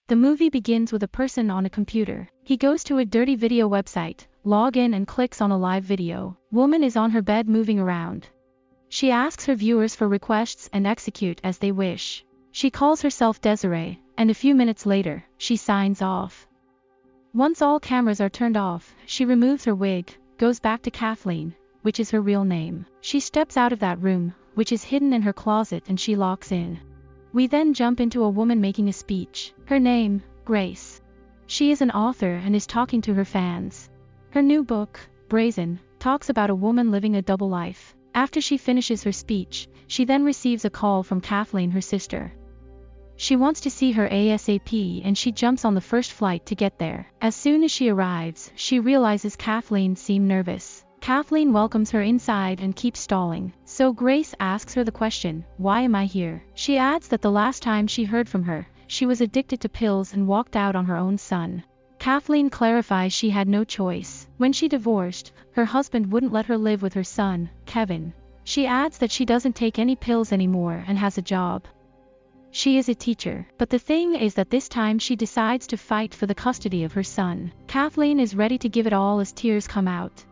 The movie begins with a person on a computer. He goes to a dirty video website, log in and clicks on a live video. Woman is on her bed moving around. She asks her viewers for requests and execute as they wish. She calls herself Desiree, and a few minutes later, she signs off. Once all cameras are turned off, she removes her wig, goes back to Kathleen, which is her real name. She steps out of that room, which is hidden in her closet, and she locks in. We then jump into a woman making a speech. Her name, Grace. She is an author and is talking to her fans. Her new book, Brazen, talks about a woman living a double life. After she finishes her speech, she then receives a call from Kathleen, her sister. She wants to see her ASAP and she jumps on the first flight to get there. As soon as she arrives, she realizes Kathleen seems nervous. Kathleen welcomes her inside and keeps stalling, so Grace asks her the question, "Why am I here?" She adds that the last time she heard from her, she was addicted to pills and walked out on her own son. Kathleen clarifies she had no choice. When she divorced, her husband wouldn't let her live with her son, Kevin. She adds that she doesn't take any pills anymore and has a job. She is a teacher, but the thing is that this time she decides to fight for the custody of her son. Kathleen is ready to give it all as tears come out.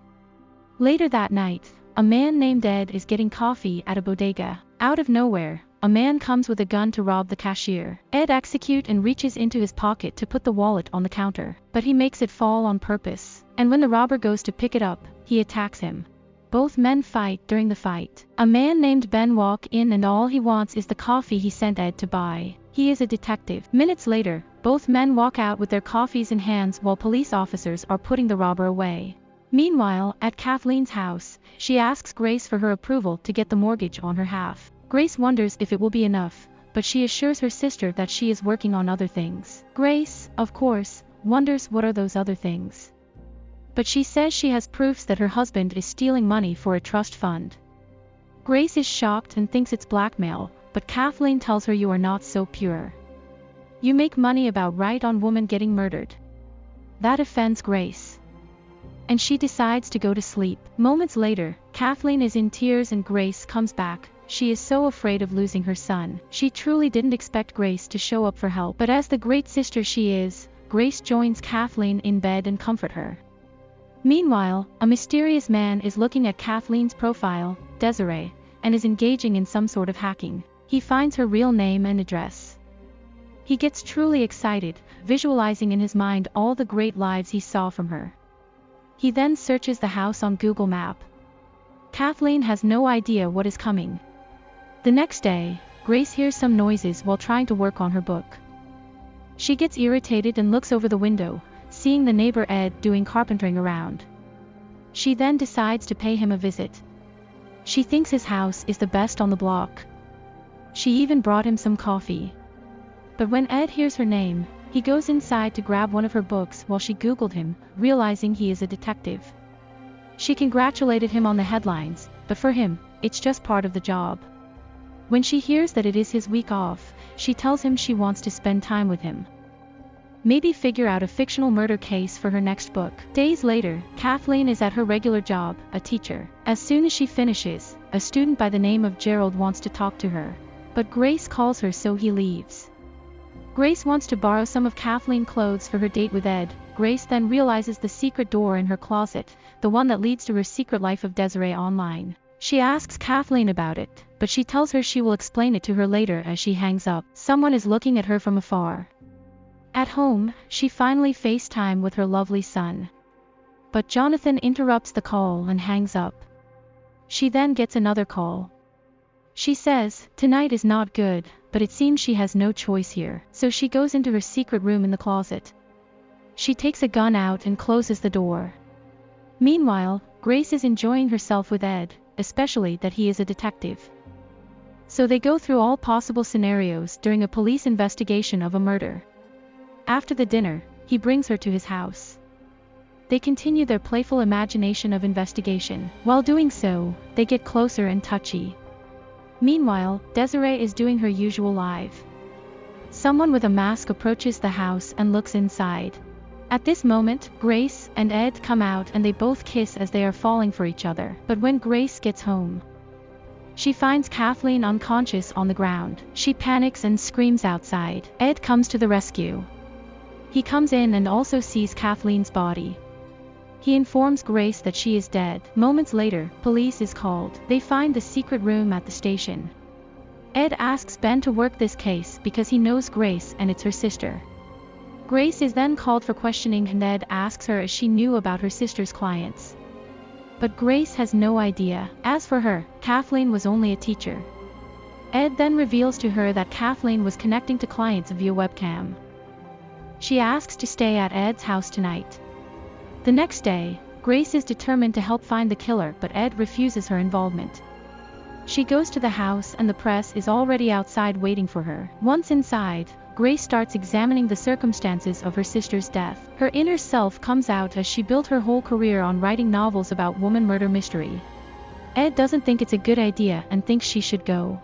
Later that night, a man named Ed is getting coffee at a bodega. Out of nowhere, a man comes with a gun to rob the cashier. Ed executes and reaches into his pocket to put the wallet on the counter, but he makes it fall on purpose, and when the robber goes to pick it up, he attacks him. Both men fight. During the fight, a man named Ben walks in and all he wants is the coffee he sent Ed to buy. He is a detective. Minutes later, both men walk out with their coffees in hands while police officers are putting the robber away. Meanwhile, at Kathleen's house, she asks Grace for her approval to get the mortgage on her half. Grace wonders if it will be enough, but she assures her sister that she is working on other things. Grace, of course, wonders what are those other things. But she says she has proofs that her husband is stealing money for a trust fund. Grace is shocked and thinks it's blackmail, but Kathleen tells her you are not so pure. You make money about right on woman getting murdered. That offends Grace. And she decides to go to sleep. Moments later, Kathleen is in tears and Grace comes back. She is so afraid of losing her son. She truly didn't expect Grace to show up for help, but as the great sister she is, Grace joins Kathleen in bed and comfort her. Meanwhile, a mysterious man is looking at Kathleen's profile, Desiree, and is engaging in some sort of hacking. He finds her real name and address. He gets truly excited, visualizing in his mind all the great lives he saw from her. He then searches the house on Google Map. Kathleen has no idea what is coming. The next day, Grace hears some noises while trying to work on her book. She gets irritated and looks over the window, seeing the neighbor Ed doing carpentering around. She then decides to pay him a visit. She thinks his house is the best on the block. She even brought him some coffee. But when Ed hears her name, he goes inside to grab one of her books while she Googled him, realizing he is a detective. She congratulated him on the headlines, but for him, it's just part of the job. When she hears that it is his week off, she tells him she wants to spend time with him. Maybe figure out a fictional murder case for her next book. Days later, Kathleen is at her regular job, a teacher. As soon as she finishes, a student by the name of Gerald wants to talk to her. But Grace calls her so he leaves. Grace wants to borrow some of Kathleen's clothes for her date with Ed. Grace then realizes the secret door in her closet, the one that leads to her secret life of Desiree online. She asks Kathleen about it, but she tells her she will explain it to her later. As she hangs up, someone is looking at her from afar. At home, she finally FaceTime with her lovely son. But Jonathan interrupts the call and hangs up. She then gets another call. She says, tonight is not good, but it seems she has no choice here. So she goes into her secret room in the closet. She takes a gun out and closes the door. Meanwhile, Grace is enjoying herself with Ed, especially that he is a detective. So they go through all possible scenarios during a police investigation of a murder. After the dinner, he brings her to his house. They continue their playful imagination of investigation. While doing so, they get closer and touchy. Meanwhile, Desiree is doing her usual life. Someone with a mask approaches the house and looks inside. At this moment, Grace and Ed come out and they both kiss as they are falling for each other. But when Grace gets home, she finds Kathleen unconscious on the ground. She panics and screams outside. Ed comes to the rescue. He comes in and also sees Kathleen's body. He informs Grace that she is dead. Moments later, police is called. They find the secret room at the station. Ed asks Ben to work this case because he knows Grace and it's her sister. Grace is then called for questioning and Ed asks her if she knew about her sister's clients. But Grace has no idea. As for her, Kathleen was only a teacher. Ed then reveals to her that Kathleen was connecting to clients via webcam. She asks to stay at Ed's house tonight. The next day, Grace is determined to help find the killer, but Ed refuses her involvement. She goes to the house and the press is already outside waiting for her. Once inside, Grace starts examining the circumstances of her sister's death. Her inner self comes out as she built her whole career on writing novels about woman murder mystery. Ed doesn't think it's a good idea and thinks she should go.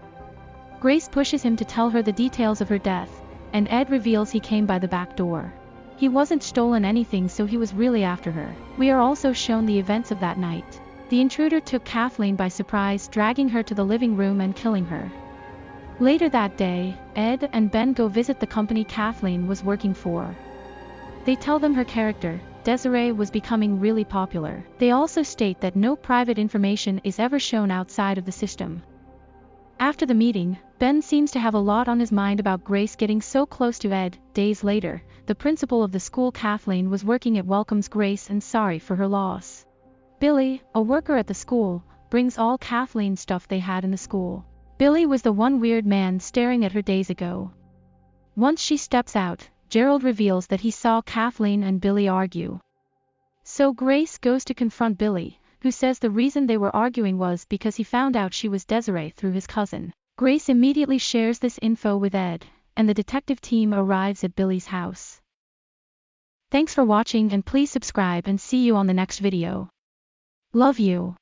Grace pushes him to tell her the details of her death, and Ed reveals he came by the back door. He wasn't stolen anything, so he was really after her. We are also shown the events of that night. The intruder took Kathleen by surprise, dragging her to the living room and killing her. Later that day, Ed and Ben go visit the company Kathleen was working for. They tell them her character, Desiree, was becoming really popular. They also state that no private information is ever shown outside of the system. After the meeting, Ben seems to have a lot on his mind about Grace getting so close to Ed. Days later, the principal of the school Kathleen was working at welcomes Grace and sorry for her loss. Billy, a worker at the school, brings all Kathleen's stuff they had in the school. Billy was the one weird man staring at her days ago. Once she steps out, Gerald reveals that he saw Kathleen and Billy argue. So Grace goes to confront Billy, who says the reason they were arguing was because he found out she was Desiree through his cousin. Grace immediately shares this info with Ed, and the detective team arrives at Billy's house. Thanks for watching and please subscribe and see you on the next video. Love you.